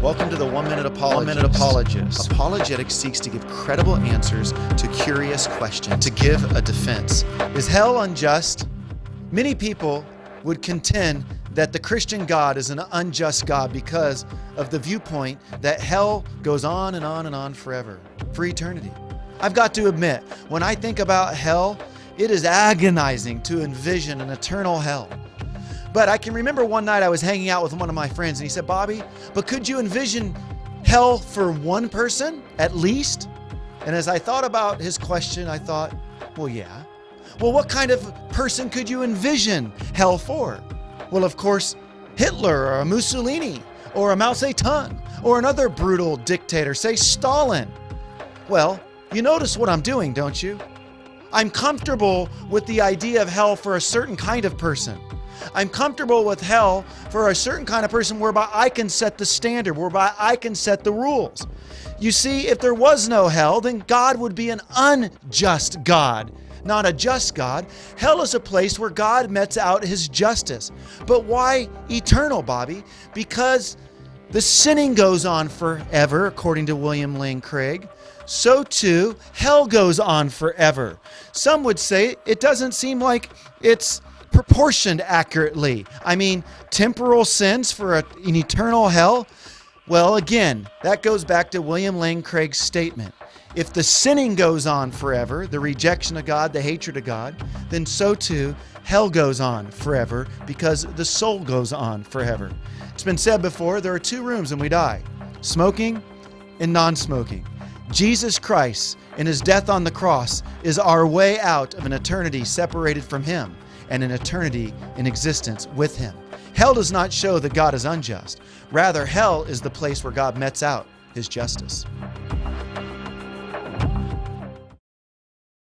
Welcome to the 1 Minute Apologist. Apologetics seeks to give credible answers to curious questions, to give a defense. Is hell unjust? Many people would contend that the Christian God is an unjust God because of the viewpoint that hell goes on and on and on forever, for eternity. I've got to admit, when I think about hell, it is agonizing to envision an eternal hell. But I can remember one night I was hanging out with one of my friends and he said, "Bobby, but could you envision hell for one person at least?" And as I thought about his question, I thought, well, yeah. Well, what kind of person could you envision hell for? Well, of course, Hitler or a Mussolini or a Mao Zedong or another brutal dictator, say Stalin. Well, you notice what I'm doing, don't you? I'm comfortable with the idea of hell for a certain kind of person. I'm comfortable with hell for a certain kind of person whereby I can set the standard, whereby I can set the rules. You see, if there was no hell, then God would be an unjust God, not a just God. Hell is a place where God metes out his justice. But why eternal, Bobby? Because the sinning goes on forever, according to William Lane Craig. So too, hell goes on forever. Some would say it doesn't seem like it's proportioned accurately. I mean, temporal sins for an eternal hell? Well, again, that goes back to William Lane Craig's statement. If the sinning goes on forever, the rejection of God, the hatred of God, then so too, hell goes on forever because the soul goes on forever. It's been said before, there are two rooms when we die, smoking and non-smoking. Jesus Christ, in his death on the cross, is our way out of an eternity separated from him and an eternity in existence with him. Hell does not show that God is unjust. Rather, hell is the place where God metes out his justice.